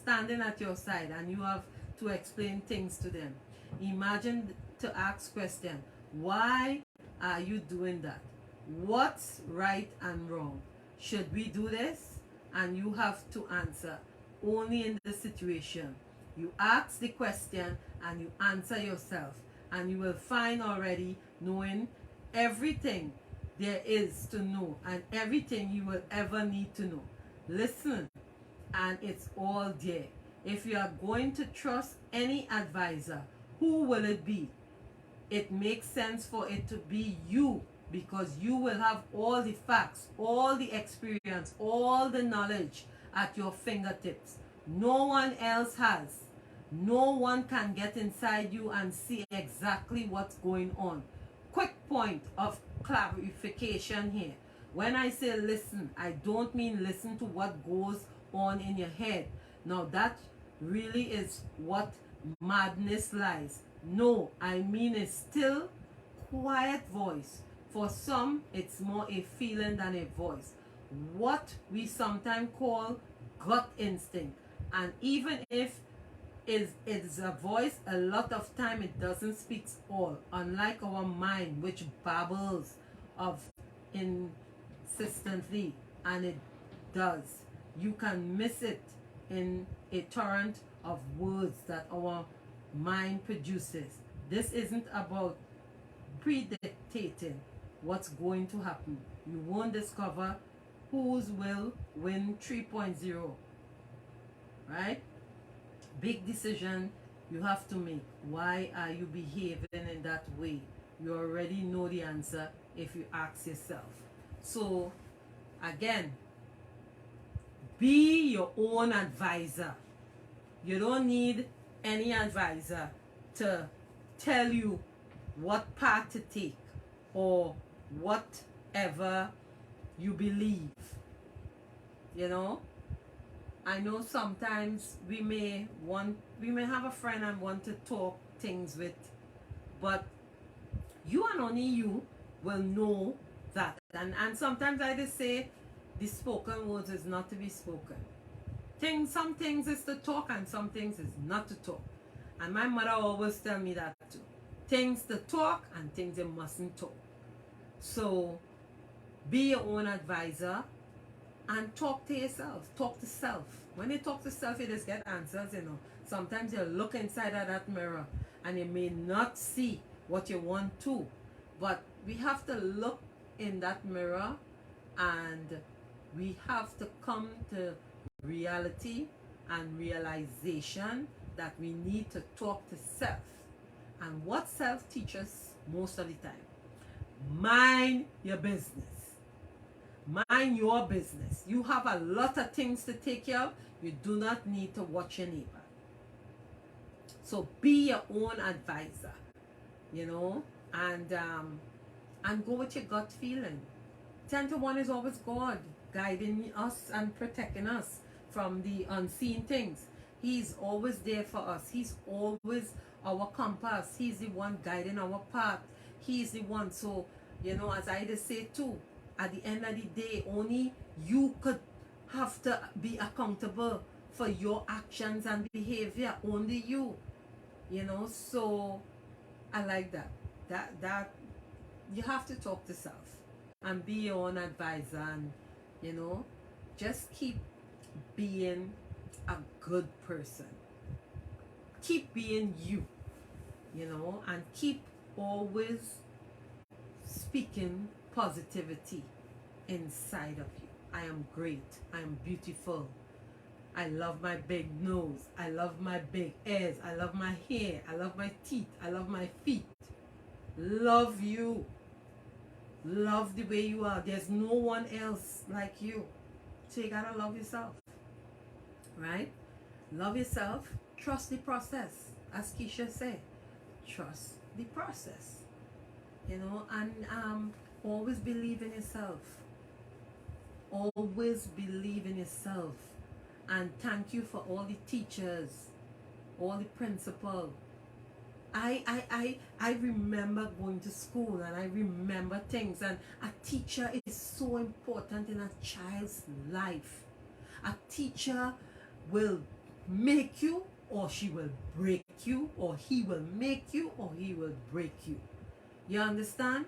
standing at your side and you have to explain things to them. Imagine to ask question, why are you doing that? What's right and wrong? Should we do this? And you have to answer only in the situation. You ask the question and you answer yourself, and you will find already knowing everything there is to know and everything you will ever need to know. Listen, and it's all there. If you are going to trust any advisor, who will it be? It makes sense for it to be you, because you will have all the facts, all the experience, all the knowledge at your fingertips. No one else has. No one can get inside you and see exactly what's going on. Quick point of clarification here. When I say listen, I don't mean listen to what goes on in your head. Now that really is what madness lies. No, I mean a still, quiet voice. For some, it's more a feeling than a voice. What we sometimes call gut instinct. And even if it's a voice, a lot of time it doesn't speak all. Unlike our mind, which babbles of insistently, and it does. You can miss it in a torrent of words that our mind produces. This isn't about predictating what's going to happen. You won't discover whose will win 3.0. Right? Big decision you have to make. Why are you behaving in that way? You already know the answer if you ask yourself. So again, be your own advisor. You don't need any advisor to tell you what path to take or whatever you believe. I know sometimes we may have a friend and want to talk things with, but you and only you will know that. And sometimes I just say the spoken words is not to be spoken. Some things is to talk and some things is not to talk. And my mother always tell me that too. Things to talk and things you mustn't talk. So be your own advisor and talk to yourself. Talk to self. When you talk to self, you just get answers, you know. Sometimes you look inside of that mirror and you may not see what you want to. But we have to look in that mirror and we have to come to reality and realization that we need to talk to self. And what self teaches most of the time? Mind your business. Mind your business. You have a lot of things to take care of. You do not need to watch your neighbor. So be your own advisor, you know, and go with your gut feeling. 10 to 1 is always God guiding us and protecting us from the unseen things. He's always there for us. He's always our compass. He's the one guiding our path. He's the one. So, you know, as I just say too, at the end of the day, only you could have to be accountable for your actions and behavior. Only you. You know, so I like that. That you have to talk to self and be your own advisor, and you know, just keep being a good person. Keep being you, you know, and keep always speaking positivity inside of you. I am great. I am beautiful. I love my big nose. I love my big ears. I love my hair. I love my teeth. I love my feet. Love you. Love the way you are. There's no one else like you. So you gotta love yourself. Right? Love yourself. Trust the process. As Keisha said, trust the process. You know, and always believe in yourself. Always believe in yourself. And thank you for all the teachers, all the principal. I remember going to school and I remember things, and a teacher is so important in a child's life. A teacher will make you, or she will break you, or he will make you, or he will break you. You understand?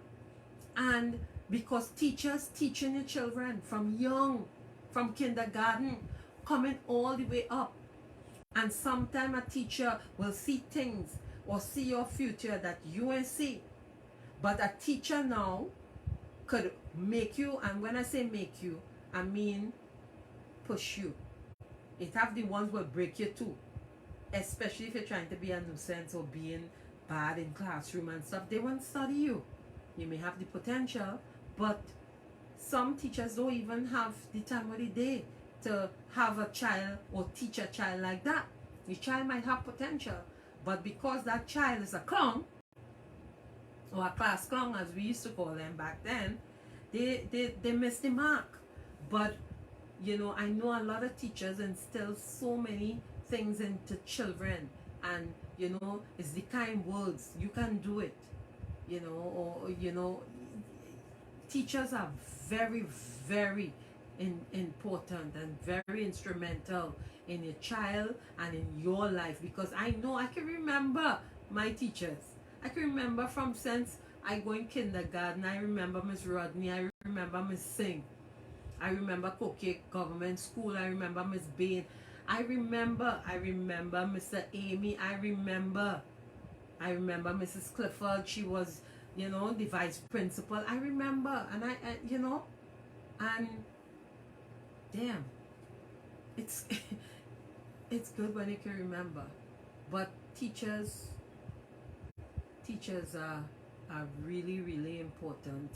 And because teachers teaching your children from young, from kindergarten, coming all the way up. And sometimes a teacher will see things or see your future that you ain't see. But a teacher now could make you, and when I say make you, I mean push you. It have the ones will break you too. Especially if you're trying to be a nuisance or being bad in classroom and stuff. They won't study you. You may have the potential, but some teachers don't even have the time of the day to have a child or teach a child like that. The child might have potential, but because that child is a clown, or a class clown as we used to call them back then, they miss the mark. But you know, I know a lot of teachers instill so many things into children, and you know, it's the kind words, you can do it, you know, or you know, teachers are very, very important and very instrumental in your child and in your life, because I know I can remember my teachers. I can remember from since I go in kindergarten. I remember Miss Rodney. I remember Miss Singh. I remember Koke Government School. I remember Miss Bain. I remember Mr. Amy. I remember Mrs. Clifford. She was, you know, the vice principal. I remember, and I you know, and damn, it's it's good when you can remember. But teachers are really, really important.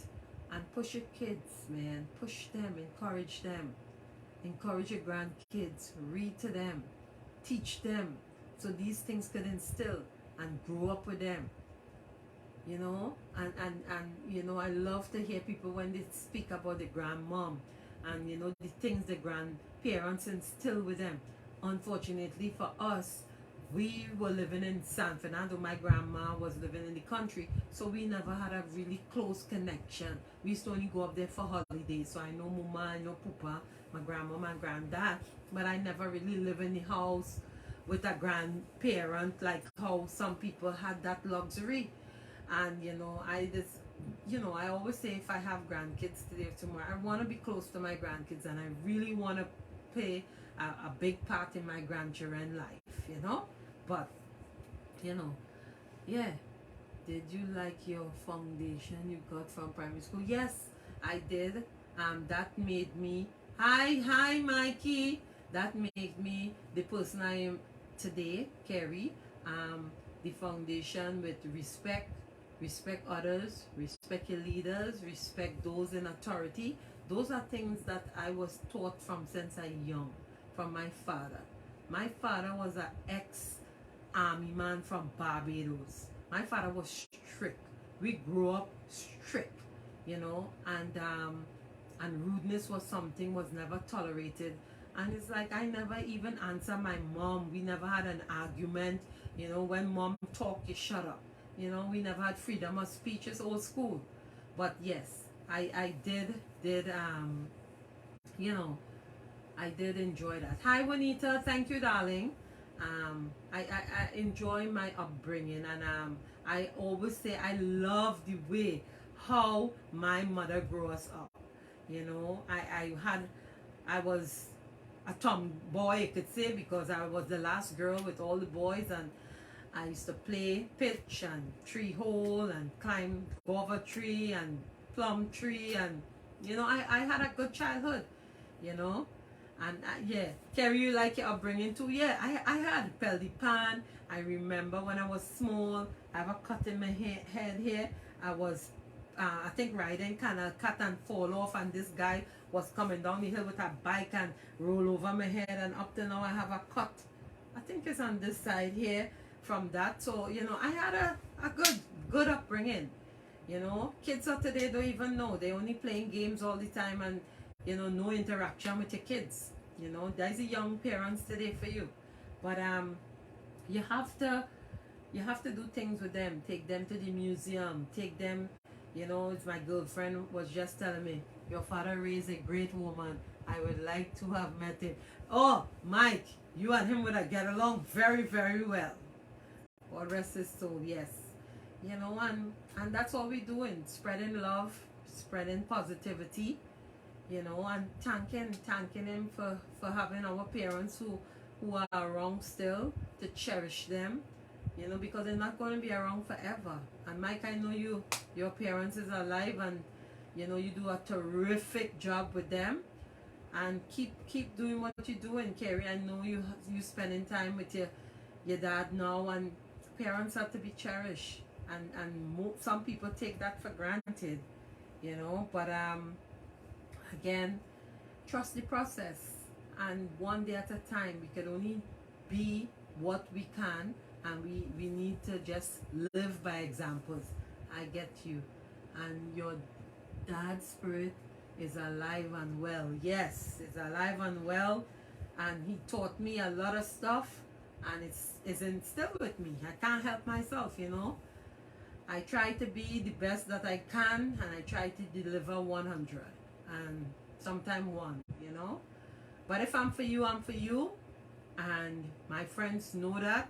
And push your kids, man. Push them, encourage them. Encourage your grandkids. Read to them. Teach them. So these things could instill and grow up with them. You know? And you know, I love to hear people when they speak about the grandmom and, you know, the things the grandparents instill with them. Unfortunately for us, we were living in San Fernando. My grandma was living in the country, so we never had a really close connection. We used to only go up there for holidays. So I know Mama, I know Papa, my grandma, my granddad, but I never really lived in the house with a grandparent like how some people had that luxury. And I just, I always say if I have grandkids today or tomorrow, I want to be close to my grandkids, and I really want to play a big part in my grandchildren's life. But yeah. Did you like your foundation you got from primary school? Yes, I did. That made me, hi Mikey, that made me the person I am today, Carrie. The foundation with respect others, respect your leaders, respect those in authority. Those are things that I was taught from since I young, from my father. My father was an ex-army man from Barbados. My father was strict. We grew up strict, and rudeness was never tolerated. And it's like I never even answer my mom. We never had an argument. When mom talk, you shut up. We never had freedom of speech. It's old school. But yes, I did I did enjoy that. Hi Juanita, thank you, darling. I enjoy my upbringing, and I always say I love the way how my mother grew us up. I was a tomboy, you could say, because I was the last girl with all the boys, and I used to play pitch and tree hole and climb guava tree and plum tree, and I had a good childhood. you know and yeah, Carrie, you like your upbringing too? Yeah, I had peldy pan. I remember when I was small, I have a cut in my head here. I was I think riding, kind of cut and fall off, and this guy was coming down the hill with a bike and roll over my head, and up to now I have a cut, I think it's on this side here, from that. So I had a good upbringing. Kids of today don't even know. They only playing games all the time, and no interaction with your kids. There's a young parents today for you. But you have to do things with them. Take them to the museum. Take them, it's my girlfriend was just telling me, your father raised a great woman. I would like to have met him. Oh, Mike, you and him would have get along very, very well. God rest his soul, yes. And that's all we're doing. Spreading love, spreading positivity, and thanking him for having our parents who are around still, to cherish them, because they're not going to be around forever. And Mike, I know your parents is alive, and you do a terrific job with them, and keep doing what you're doing, Carrie. I know you spending time with your dad now, and parents have to be cherished, and some people take that for granted, but again, trust the process, and one day at a time. We can only be what we can, and we need to just live by examples. I get you. And your dad's spirit is alive and well. Yes, it's alive and well, and he taught me a lot of stuff, and it's instilled with me. I can't help myself. I try to be the best that I can, and I try to deliver 100, and sometimes one. But if I'm for you, I'm for you, and my friends know that.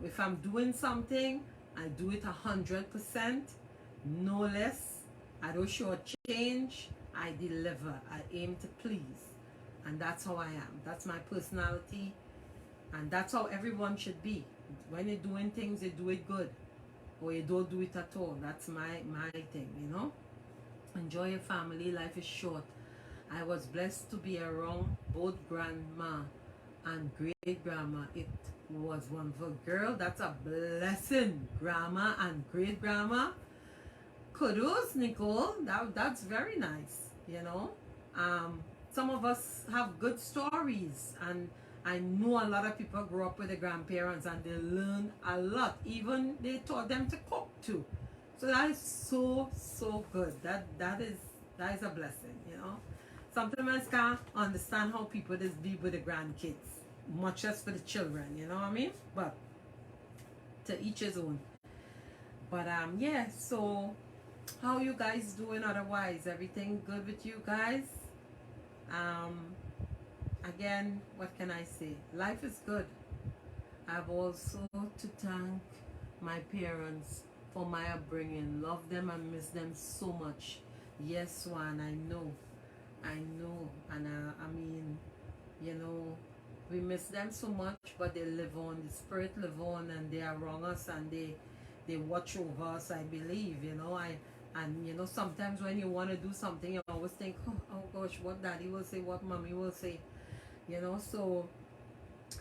If I'm doing something, I do it 100%, no less. I don't shortchange. I deliver. I aim to please, and that's how I am. That's my personality, and that's how everyone should be. When you're doing things, you do it good, or you don't do it at all. That's my thing. Enjoy your family. Life is short. I was blessed to be around both grandma and great grandma. It was wonderful. Girl, that's a blessing. Grandma and great grandma. Kudos, Nicole. That's very nice. Some of us have good stories, and I know a lot of people grew up with their grandparents, and they learned a lot. Even they taught them to cook too. So that is so good. That is a blessing. Sometimes I can't understand how people just be with the grandkids. much as for the children, you know what I mean? But to each his own. But yeah, so how you guys doing otherwise? Everything good with you guys? Um Again, what can I say? Life is good. I've also to thank my parents for my upbringing. Love them and miss them so much. Yes, one, I know. I know. And I mean, you know, we miss them so much, but they live on. The spirit live on, and they are around us, and they watch over us, I believe, you know. And you know, sometimes when you want to do something, you always think, oh gosh, what daddy will say, what mommy will say, you know. So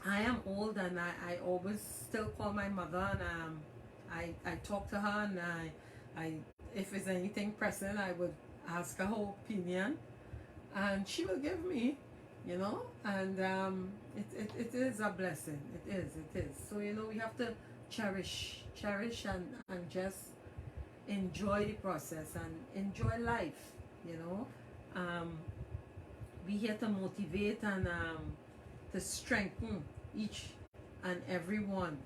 I am old, and I always still call my mother, and I talk to her, and I if there's anything pressing, I would ask her opinion, and she will give me, you know. And it is a blessing. It is. So you know, we have to cherish and just enjoy the process and enjoy life, you know. We here to motivate and to strengthen each and every one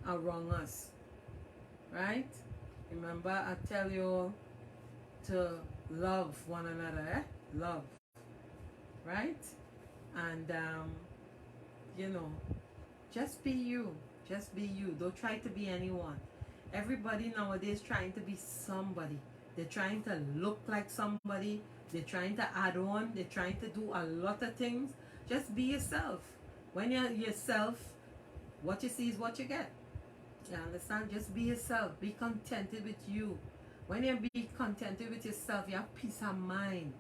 around us, right? Remember, I tell you all to love one another, love, right? And you know, just be you. Just be you. Don't try to be anyone. Everybody nowadays trying to be somebody. They're trying to look like somebody. They're trying to add on. They're trying to do a lot of things. Just be yourself. When you're yourself, what you see is what you get. You understand? Just be yourself. Be contented with you. When you be contented with yourself, you have peace of mind.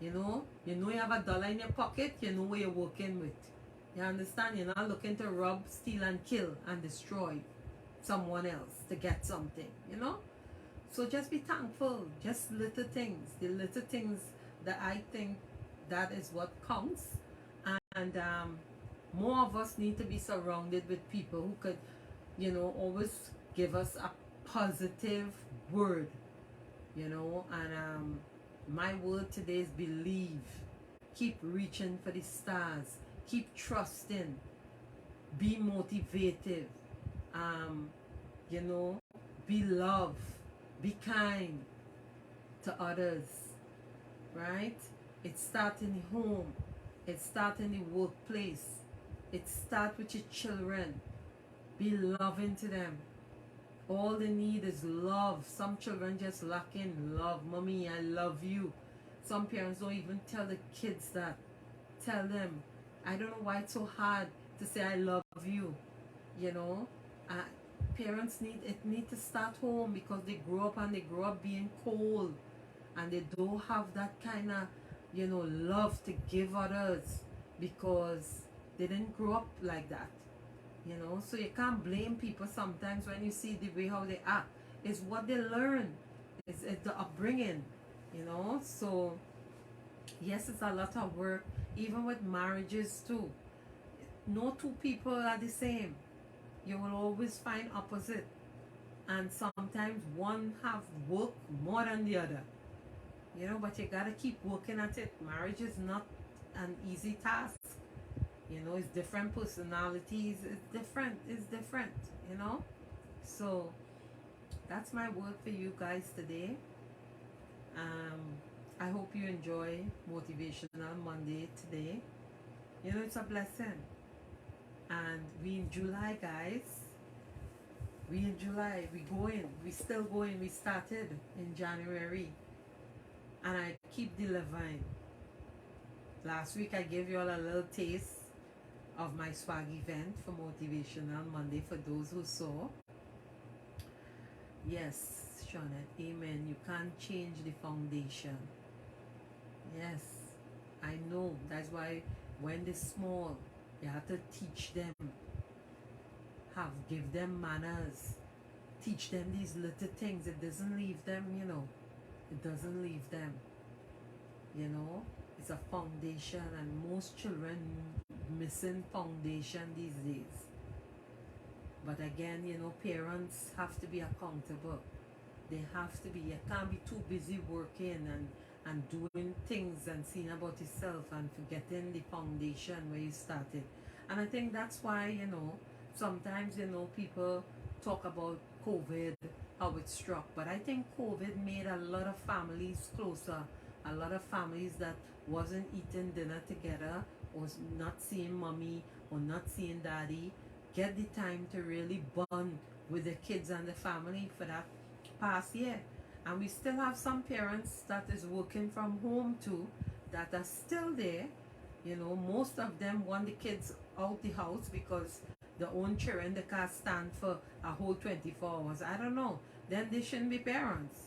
You know you have $1 in your pocket, you know what you're working with. You understand? You're not looking to rob, steal, and kill and destroy someone else to get something, you know? So just be thankful. Just little things. The little things that I think that is what counts. And more of us need to be surrounded with people who could, you know, always give us a positive word, you know. And my word today is believe. Keep reaching for the stars. Keep trusting. Be motivated. You know, be love. Be kind to others. Right? It starts in the home. It starts in the workplace. It starts with your children. Be loving to them. All they need is love. Some children just lack in love. Mommy, I love you. Some parents don't even tell the kids that. Tell them. I don't know why it's so hard to say I love you. You know, parents need to start home, because they grow up being cold, and they don't have that kind of, you know, love to give others, because they didn't grow up like that. You know, so you can't blame people sometimes when you see the way how they act. It's what they learn. It's the upbringing, you know. So yes, it's a lot of work, even with marriages too. No two people are the same. You will always find opposite, and sometimes one have work more than the other, you know. But you gotta keep working at it. Marriage is not an easy task. You know, it's different personalities. It's different, you know. So that's my word for you guys today. I hope you enjoy Motivational Monday today. You know, it's a blessing. And we in July, guys. We in July. We going. We still going. We started in January. And I keep delivering. Last week I gave you all a little taste of my swag event for Motivational Monday for those who saw. Yes, Shawnette, amen. You can't change the foundation. Yes, I know. That's why when they're small, you have to teach them. Give them manners. Teach them these little things. It doesn't leave them, you know. It doesn't leave them. You know, it's a foundation, and most children missing foundation these days. But again, you know, parents have to be accountable. They have to be. You can't be too busy working and doing things and seeing about yourself and forgetting the foundation where you started. And I think that's why, sometimes, people talk about COVID, how it struck. But I think COVID made a lot of families closer. A lot of families that wasn't eating dinner together, was not seeing mommy or not seeing daddy, get the time to really bond with the kids and the family for that past year. And we still have some parents that is working from home too, that are still there. Most of them want the kids out the house because the own children they can't stand for a whole 24 hours. I don't know. Then they shouldn't be parents.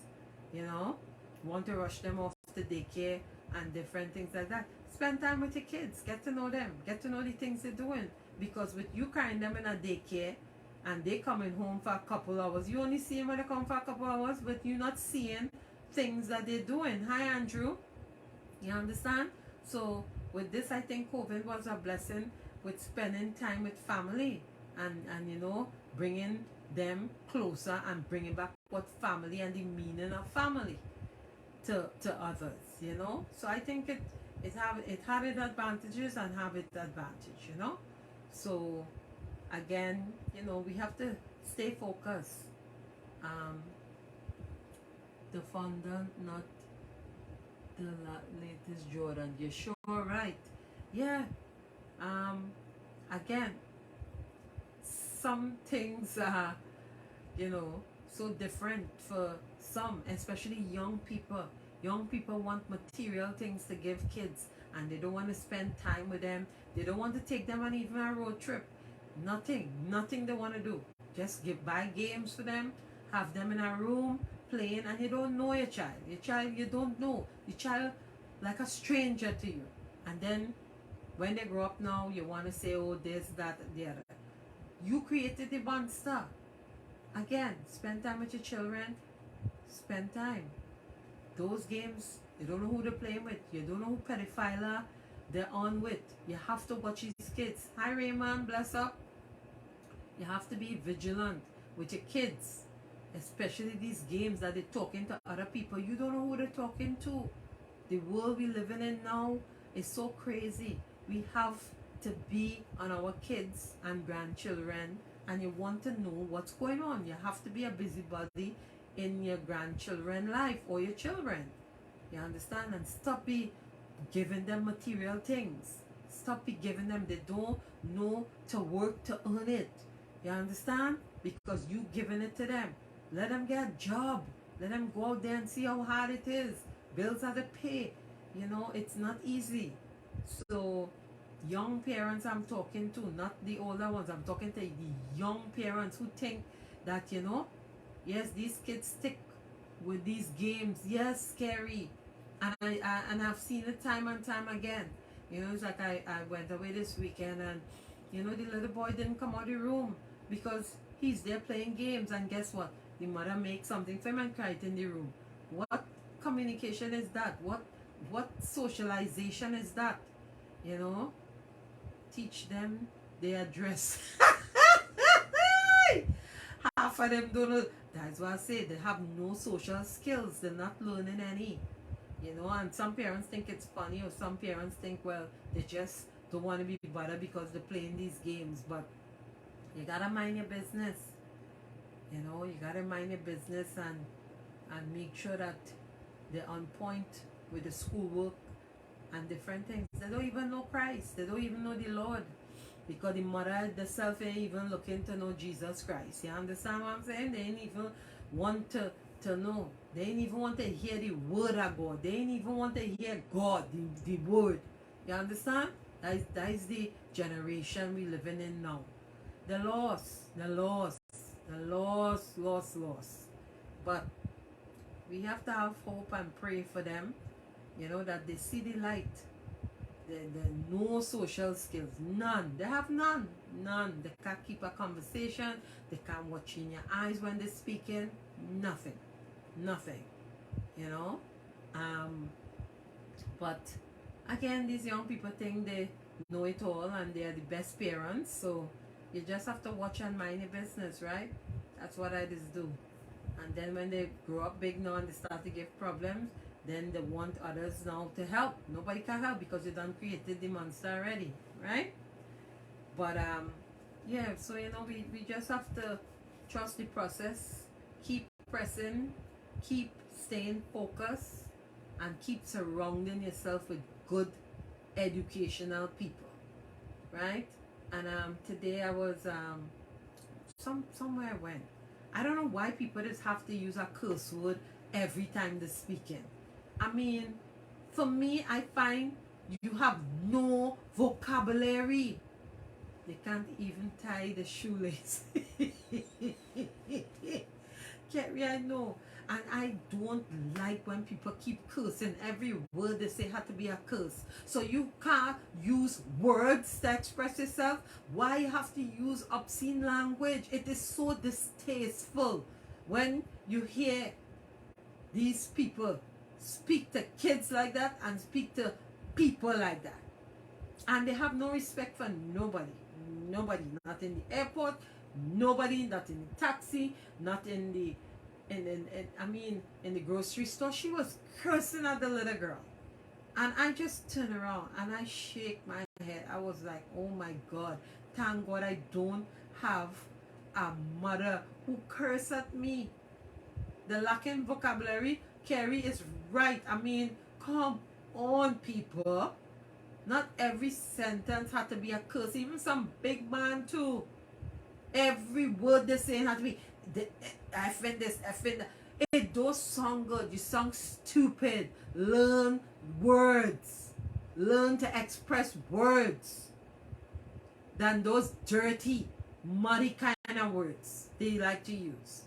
You know, want to rush them off to daycare and different things like that. Spend time with your kids. Get to know them. Get to know the things they're doing. Because with you carrying them in a daycare and they coming home for a couple hours, you only see them when they come for a couple hours, but you're not seeing things that they're doing. Hi, Andrew. You understand? So with this, I think COVID was a blessing with spending time with family and bringing them closer and bringing back what family and the meaning of family to others. So I think it had its advantages and have its advantage. So again, we have to stay focused. The founder, not the latest Jordan. You're sure right. Yeah. Again, some things are, so different for some, especially young people. Young people want material things to give kids, and they don't want to spend time with them. They don't want to take them on even a road trip. Nothing they want to do. Just buy games for them, have them in a room playing, and you don't know your child. Your child, you don't know. Your child like a stranger to you. And then when they grow up now, you want to say, oh, this, that, the other. You created the monster. Again, spend time with your children. Spend time. Those games, you don't know who they're playing with. You don't know who pedophile they're on with. You have to watch these kids. Hi, Raymond. Bless up. You have to be vigilant with your kids. Especially these games that they're talking to other people. You don't know who they're talking to. The world we're living in now is so crazy. We have to be on our kids and grandchildren, and you want to know what's going on. You have to be a busybody in your grandchildren life or your children. You understand? And stop be giving them material things. Stop be giving them. They don't know to work to earn it. You understand? Because you giving it to them. Let them get a job. Let them go out there and see how hard it is. Bills are to pay. It's not easy. So young parents I'm talking to, not the older ones. I'm talking to the young parents who think that, yes, these kids stick with these games. Yes, scary. And I've seen it time and time again. It's like I went away this weekend and, the little boy didn't come out of the room because he's there playing games. And guess what? The mother makes something for him and cried in the room. What communication is that? What socialization is that? Teach them their address. Half of them don't know. That's what I say. They have no social skills. They're not learning any. And some parents think it's funny, or some parents think, well, they just don't want to be bothered because they're playing these games. But you gotta mind your business. You gotta mind your business and make sure that they're on point with the schoolwork and different things. They don't even know Christ. They don't even know the Lord. Because the mother herself ain't even looking to know Jesus Christ. You understand what I'm saying? They ain't even want to know. They ain't even want to hear the word of God. They ain't even want to hear God, the word. You understand? That is the generation we living in now. The lost. But we have to have hope and pray for them, that they see the light. The no social skills, none. They have none. They can't keep a conversation. They can't watch in your eyes when they're speaking. Nothing. But again, these young people think they know it all and they are the best parents. So you just have to watch and mind your business, right? That's what I just do. And then when they grow up big now and they start to give problems, then they want others now to help. Nobody can help because you done created the monster already, right? But yeah, so we just have to trust the process, keep pressing, keep staying focused, and keep surrounding yourself with good educational people, right? And today I was somewhere I went. I don't know why people just have to use a curse word every time they're speaking. I mean, for me, I find you have no vocabulary. They can't even tie the shoelace. Carrie, I know. And I don't like when people keep cursing. Every word they say had to be a curse. So you can't use words to express yourself. Why you have to use obscene language? It is so distasteful when you hear these people speak to kids like that and speak to people like that. And they have no respect for nobody. Nobody. Not in the airport. Nobody. Not in the taxi. Not in the in the grocery store. She was cursing at the little girl. And I just turn around and I shake my head. I was like, oh my God. Thank God I don't have a mother who curse at me. The lacking vocabulary, Carrie is right. I mean, come on, people. Not every sentence had to be a curse. Even some big man too. Every word they say had to be effing this, effing that. It don't sound good. You sound stupid. Learn words. Learn to express words than those dirty, muddy kind of words they like to use.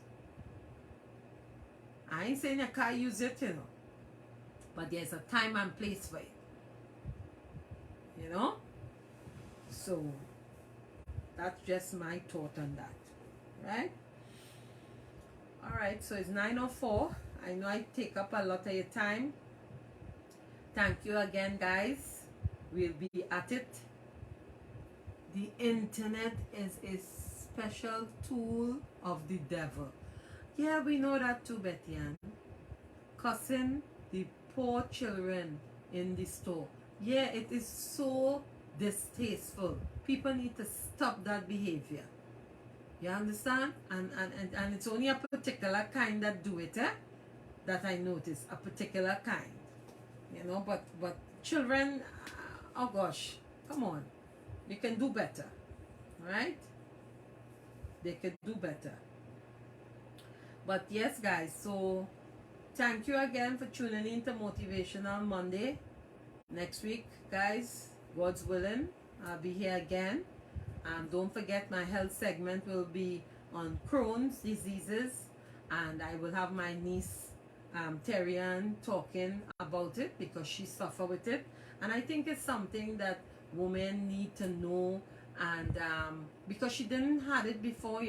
I ain't saying you can't use it, but there's a time and place for it. So that's just my thought on that, right? All right, so it's 9:04. I know I take up a lot of your time. Thank you again, guys. We'll be at it. The internet is a special tool of the devil. Yeah, we know that too, Betty Ann. Cussing the poor children in the store. Yeah, it is so distasteful. People need to stop that behavior. You understand? And it's only a particular kind that do it, that I notice. A particular kind. But children, oh gosh, come on. You can do better. Right? They can do better. But yes, guys, so thank you again for tuning in to Motivational Monday. Next week, guys, God's willing, I'll be here again. Don't forget, my health segment will be on Crohn's diseases, and I will have my niece Terrian talking about it because she suffered with it, and I think it's something that women need to know, and because she didn't have it before,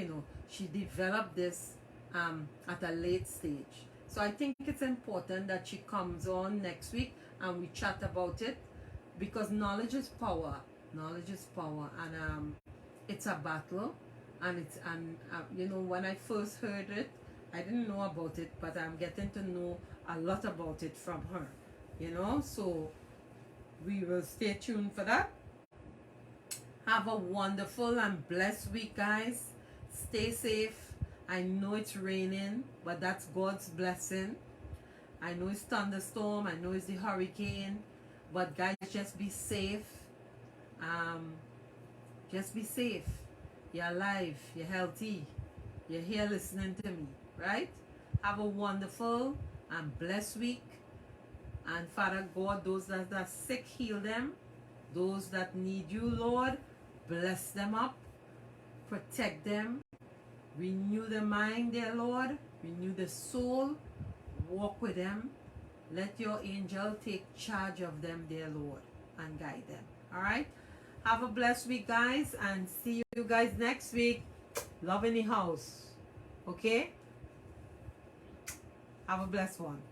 she developed this at a late stage. So I think it's important that she comes on next week and we chat about it, because knowledge is power. Knowledge is power, and it's a battle, and when I first heard it, I didn't know about it, but I'm getting to know a lot about it from her. So we will stay tuned for that. Have a wonderful and blessed week, guys. Stay safe. I know it's raining, but that's God's blessing. I know it's thunderstorm. I know it's the hurricane. But guys, just be safe. Just be safe. You're alive. You're healthy. You're here listening to me, right? Have a wonderful and blessed week. And Father God, those that are sick, heal them. Those that need you, Lord, bless them up. Protect them. Renew the mind, dear Lord. Renew the soul. Walk with them. Let your angel take charge of them, dear Lord, and guide them. All right? Have a blessed week, guys, and see you guys next week. Love in the house. Okay? Have a blessed one.